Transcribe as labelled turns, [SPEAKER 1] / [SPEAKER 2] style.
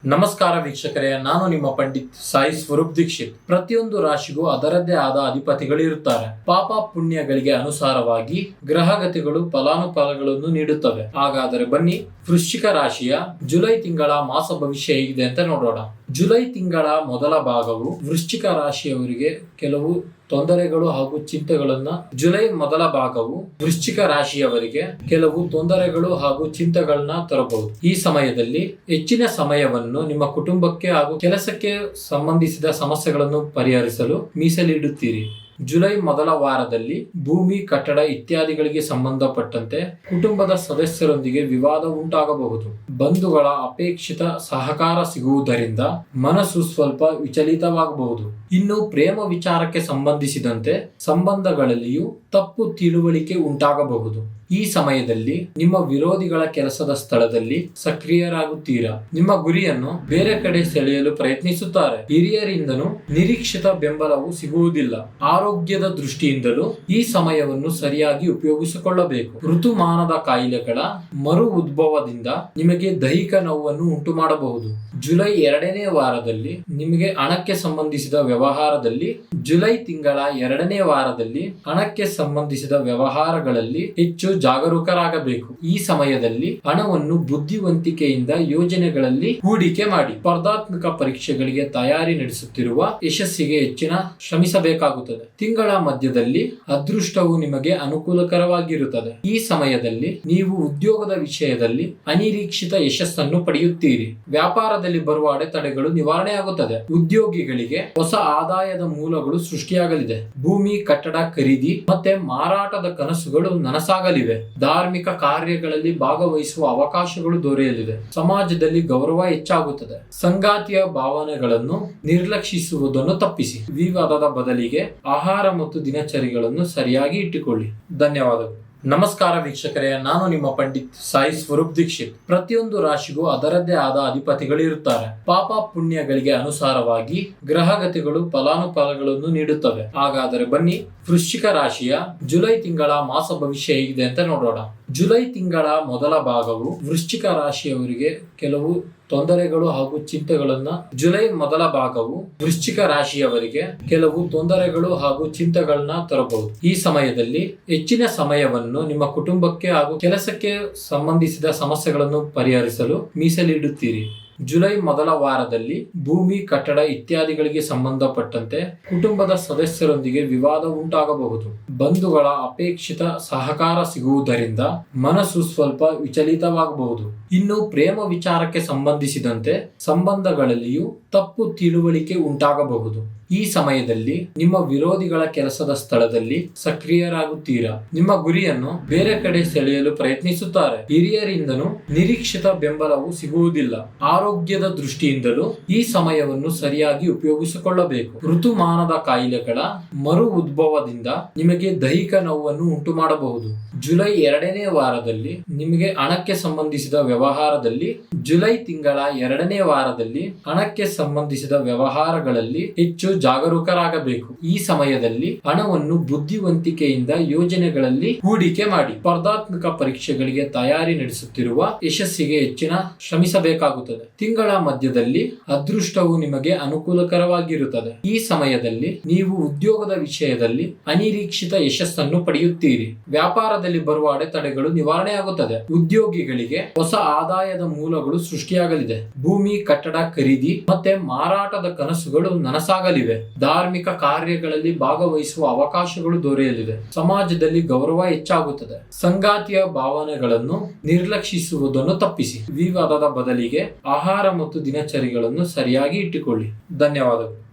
[SPEAKER 1] ನಮಸ್ಕಾರ ವೀಕ್ಷಕರೇ, ನಾನು ನಿಮ್ಮ ಪಂಡಿತ್ ಸಾಯಿ ಸ್ವರೂಪ್ ದೀಕ್ಷಿತ್. ಪ್ರತಿಯೊಂದು ರಾಶಿಗೂ ಅದರದ್ದೇ ಆದ ಅಧಿಪತಿಗಳಿರುತ್ತಾರೆ. ಪಾಪ ಪುಣ್ಯಗಳಿಗೆ ಅನುಸಾರವಾಗಿ ಗ್ರಹಗತಿಗಳು ಫಲಾನುಫಲಗಳನ್ನು ನೀಡುತ್ತವೆ. ಹಾಗಾದರೆ ಬನ್ನಿ, ವೃಶ್ಚಿಕ ರಾಶಿಯ ಜುಲೈ ತಿಂಗಳ ಮಾಸ ಭವಿಷ್ಯ ಹೇಗಿದೆ ಅಂತ ನೋಡೋಣ. ಜುಲೈ ತಿಂಗಳ ಮೊದಲ ಭಾಗವು ವೃಶ್ಚಿಕ ರಾಶಿಯವರಿಗೆ ಕೆಲವು ತೊಂದರೆಗಳು ಹಾಗೂ ಚಿಂತೆಗಳನ್ನ ತರಬಹುದು. ಈ ಸಮಯದಲ್ಲಿ ಹೆಚ್ಚಿನ ಸಮಯವನ್ನು ನಿಮ್ಮ ಕುಟುಂಬಕ್ಕೆ ಹಾಗೂ ಕೆಲಸಕ್ಕೆ ಸಂಬಂಧಿಸಿದ ಸಮಸ್ಯೆಗಳನ್ನು ಪರಿಹರಿಸಲು ಮೀಸಲಿಡುತ್ತೀರಿ. ಜುಲೈ ಮೊದಲ ವಾರದಲ್ಲಿ ಭೂಮಿ, ಕಟ್ಟಡ ಇತ್ಯಾದಿಗಳಿಗೆ ಸಂಬಂಧಪಟ್ಟಂತೆ ಕುಟುಂಬದ ಸದಸ್ಯರೊಂದಿಗೆ ವಿವಾದ ಉಂಟಾಗಬಹುದು. ಬಂಧುಗಳ ಅಪೇಕ್ಷಿತ ಸಹಕಾರ ಸಿಗುವುದರಿಂದ ಮನಸ್ಸು ಸ್ವಲ್ಪ ವಿಚಲಿತವಾಗಬಹುದು. ಇನ್ನು ಪ್ರೇಮ ವಿಚಾರಕ್ಕೆ ಸಂಬಂಧಿಸಿದಂತೆ ಸಂಬಂಧಗಳಲ್ಲಿಯೂ ತಪ್ಪು ತಿಳುವಳಿಕೆ ಉಂಟಾಗಬಹುದು. ಈ ಸಮಯದಲ್ಲಿ ನಿಮ್ಮ ವಿರೋಧಿಗಳ ಕೆಲಸದ ಸ್ಥಳದಲ್ಲಿ ಸಕ್ರಿಯರಾಗುತ್ತೀರಾ. ನಿಮ್ಮ ಗುರಿಯನ್ನು ಬೇರೆ ಕಡೆ ಸೆಳೆಯಲು ಪ್ರಯತ್ನಿಸುತ್ತಾರೆ. ಹಿರಿಯರಿಂದನೂ ನಿರೀಕ್ಷಿತ ಬೆಂಬಲವು ಸಿಗುವುದಿಲ್ಲ. ಆರೋಗ್ಯದ ದೃಷ್ಟಿಯಿಂದಲೂ ಈ ಸಮಯವನ್ನು ಸರಿಯಾಗಿ ಉಪಯೋಗಿಸಿಕೊಳ್ಳಬೇಕು. ಋತುಮಾನದ ಕಾಯಿಲೆಗಳ ಮರು ಉದ್ಭವದಿಂದ ನಿಮಗೆ ದೈಹಿಕ ನೋವನ್ನು ಉಂಟು ಮಾಡಬಹುದು. ಜುಲೈ ಎರಡನೇ ವಾರದಲ್ಲಿ ನಿಮಗೆ ಹಣಕ್ಕೆ ಸಂಬಂಧಿಸಿದ ವ್ಯವಹಾರಗಳಲ್ಲಿ ಹೆಚ್ಚು ಜಾಗರೂಕರಾಗಬೇಕು. ಈ ಸಮಯದಲ್ಲಿ ಹಣವನ್ನು ಬುದ್ಧಿವಂತಿಕೆಯಿಂದ ಯೋಜನೆಗಳಲ್ಲಿ ಹೂಡಿಕೆ ಮಾಡಿ. ಸ್ಪರ್ಧಾತ್ಮಕ ಪರೀಕ್ಷೆಗಳಿಗೆ ತಯಾರಿ ನಡೆಸುತ್ತಿರುವ ಯಶಸ್ಸಿಗೆ ಹೆಚ್ಚಿನ ಶ್ರಮಿಸಬೇಕಾಗುತ್ತದೆ. ತಿಂಗಳ ಮಧ್ಯದಲ್ಲಿ ಅದೃಷ್ಟವು ನಿಮಗೆ ಅನುಕೂಲಕರವಾಗಿರುತ್ತದೆ. ಈ ಸಮಯದಲ್ಲಿ ನೀವು ಉದ್ಯೋಗದ ವಿಷಯದಲ್ಲಿ ಅನಿರೀಕ್ಷಿತ ಯಶಸ್ಸನ್ನು ಪಡೆಯುತ್ತೀರಿ. ವ್ಯಾಪಾರದಲ್ಲಿ ಬರುವ ಅಡೆತಡೆಗಳು ನಿವಾರಣೆಯಾಗುತ್ತದೆ. ಉದ್ಯೋಗಿಗಳಿಗೆ ಹೊಸ ಆದಾಯದ ಮೂಲಗಳು ಸೃಷ್ಟಿಯಾಗಲಿದೆ. ಭೂಮಿ, ಕಟ್ಟಡ ಖರೀದಿ ಮತ್ತೆ ಮಾರಾಟದ ಕನಸುಗಳು ನನಸಾಗಲಿವೆ. ಧಾರ್ಮಿಕ ಕಾರ್ಯಗಳಲ್ಲಿ ಭಾಗವಹಿಸುವ ಅವಕಾಶಗಳು ದೊರೆಯಲಿವೆ. ಸಮಾಜದಲ್ಲಿ ಗೌರವ ಹೆಚ್ಚಾಗುತ್ತದೆ. ಸಂಗಾತಿಯ ಭಾವನೆಗಳನ್ನು ನಿರ್ಲಕ್ಷಿಸುವುದನ್ನು ತಪ್ಪಿಸಿ. ವಿವಾದದ ಬದಲಿಗೆ ಆಹಾರ ಮತ್ತು ದಿನಚರಿಗಳನ್ನು ಸರಿಯಾಗಿ ಇಟ್ಟುಕೊಳ್ಳಿ. ಧನ್ಯವಾದಗಳು. ನಮಸ್ಕಾರ ವೀಕ್ಷಕರೇ, ನಾನು ನಿಮ್ಮ ಪಂಡಿತ್ ಸಾಯಿ ಸ್ವರೂಪ್ ದೀಕ್ಷಿತ್. ಪ್ರತಿಯೊಂದು ರಾಶಿಗೂ ಅದರದ್ದೇ ಆದ ಅಧಿಪತಿಗಳಿರುತ್ತಾರೆ. ಪಾಪ ಪುಣ್ಯಗಳಿಗೆ ಅನುಸಾರವಾಗಿ ಗ್ರಹಗತಿಗಳು ಫಲಾನುಫಲಗಳನ್ನು ನೀಡುತ್ತವೆ. ಹಾಗಾದರೆ ಬನ್ನಿ, ವೃಶ್ಚಿಕ ರಾಶಿಯ ಜುಲೈ ತಿಂಗಳ ಮಾಸ ಭವಿಷ್ಯ ಹೇಗಿದೆ ಅಂತ ನೋಡೋಣ. ಜುಲೈ ತಿಂಗಳ ಮೊದಲ ಭಾಗವು ವೃಶ್ಚಿಕ ರಾಶಿಯವರಿಗೆ ಕೆಲವು ತೊಂದರೆಗಳು ಹಾಗೂ ಚಿಂತೆಗಳನ್ನ ತರಬಹುದು. ಈ ಸಮಯದಲ್ಲಿ ಹೆಚ್ಚಿನ ಸಮಯವನ್ನು ನಿಮ್ಮ ಕುಟುಂಬಕ್ಕೆ ಹಾಗೂ ಕೆಲಸಕ್ಕೆ ಸಂಬಂಧಿಸಿದ ಸಮಸ್ಯೆಗಳನ್ನು ಪರಿಹರಿಸಲು ಮೀಸಲಿಡುತ್ತೀರಿ. ಜುಲೈ ಮೊದಲ ವಾರದಲ್ಲಿ ಭೂಮಿ, ಕಟ್ಟಡ ಇತ್ಯಾದಿಗಳಿಗೆ ಸಂಬಂಧಪಟ್ಟಂತೆ ಕುಟುಂಬದ ಸದಸ್ಯರೊಂದಿಗೆ ವಿವಾದ ಉಂಟಾಗಬಹುದು. ಬಂಧುಗಳ ಅಪೇಕ್ಷಿತ ಸಹಕಾರ ಸಿಗುವುದರಿಂದ ಮನಸ್ಸು ಸ್ವಲ್ಪ ವಿಚಲಿತವಾಗಬಹುದು. ಇನ್ನು ಪ್ರೇಮ ವಿಚಾರಕ್ಕೆ ಸಂಬಂಧಿಸಿದಂತೆ ಸಂಬಂಧಗಳಲ್ಲಿಯೂ ತಪ್ಪು ತಿಳುವಳಿಕೆ ಉಂಟಾಗಬಹುದು. ಈ ಸಮಯದಲ್ಲಿ ನಿಮ್ಮ ವಿರೋಧಿಗಳ ಕೆಲಸದ ಸ್ಥಳದಲ್ಲಿ ಸಕ್ರಿಯರಾಗುತ್ತೀರಾ. ನಿಮ್ಮ ಗುರಿಯನ್ನು ಬೇರೆ ಕಡೆ ಸೆಳೆಯಲು ಪ್ರಯತ್ನಿಸುತ್ತಾರೆ. ಹಿರಿಯರಿಂದನೂ ನಿರೀಕ್ಷಿತ ಬೆಂಬಲವು ಸಿಗುವುದಿಲ್ಲ. ಆರೋಗ್ಯದ ದೃಷ್ಟಿಯಿಂದಲೂ ಈ ಸಮಯವನ್ನು ಸರಿಯಾಗಿ ಉಪಯೋಗಿಸಿಕೊಳ್ಳಬೇಕು. ಋತುಮಾನದ ಕಾಯಿಲೆಗಳ ಮರು ಉದ್ಭವದಿಂದ ನಿಮಗೆ ದೈಹಿಕ ನೋವನ್ನು ಉಂಟು ಮಾಡಬಹುದು. ಜುಲೈ ಎರಡನೇ ವಾರದಲ್ಲಿ ನಿಮಗೆ ಹಣಕ್ಕೆ ಸಂಬಂಧಿಸಿದ ವ್ಯವಹಾರಗಳಲ್ಲಿ ಹೆಚ್ಚು ಜಾಗರೂಕರಾಗಬೇಕು. ಈ ಸಮಯದಲ್ಲಿ ಹಣವನ್ನು ಬುದ್ಧಿವಂತಿಕೆಯಿಂದ ಯೋಜನೆಗಳಲ್ಲಿ ಹೂಡಿಕೆ ಮಾಡಿ. ಸ್ಪರ್ಧಾತ್ಮಕ ಪರೀಕ್ಷೆಗಳಿಗೆ ತಯಾರಿ ನಡೆಸುತ್ತಿರುವ ಯಶಸ್ಸಿಗೆ ಹೆಚ್ಚಿನ ಶ್ರಮಿಸಬೇಕಾಗುತ್ತದೆ. ತಿಂಗಳ ಮಧ್ಯದಲ್ಲಿ ಅದೃಷ್ಟವು ನಿಮಗೆ ಅನುಕೂಲಕರವಾಗಿರುತ್ತದೆ. ಈ ಸಮಯದಲ್ಲಿ ನೀವು ಉದ್ಯೋಗದ ವಿಷಯದಲ್ಲಿ ಅನಿರೀಕ್ಷಿತ ಯಶಸ್ಸನ್ನು ಪಡೆಯುತ್ತೀರಿ. ವ್ಯಾಪಾರದಲ್ಲಿ ಬರುವ ಅಡೆತಡೆಗಳು ನಿವಾರಣೆಯಾಗುತ್ತದೆ. ಉದ್ಯೋಗಿಗಳಿಗೆ ಹೊಸ ಆದಾಯದ ಮೂಲಗಳು ಸೃಷ್ಟಿಯಾಗಲಿದೆ. ಭೂಮಿ, ಕಟ್ಟಡ ಖರೀದಿ ಮತ್ತೆ ಮಾರಾಟದ ಕನಸುಗಳು ನನಸಾಗಲಿವೆ. ಧಾರ್ಮಿಕ ಕಾರ್ಯಗಳಲ್ಲಿ ಭಾಗವಹಿಸುವ ಅವಕಾಶಗಳು ದೊರೆಯಲಿವೆ. ಸಮಾಜದಲ್ಲಿ ಗೌರವ ಹೆಚ್ಚಾಗುತ್ತದೆ. ಸಂಗಾತಿಯ ಭಾವನೆಗಳನ್ನು ನಿರ್ಲಕ್ಷಿಸುವುದನ್ನು ತಪ್ಪಿಸಿ. ವಿವಾದದ ಬದಲಿಗೆ ಆಹಾರ ಮತ್ತು ದಿನಚರಿಗಳನ್ನು ಸರಿಯಾಗಿ ಇಟ್ಟುಕೊಳ್ಳಿ. ಧನ್ಯವಾದಗಳು.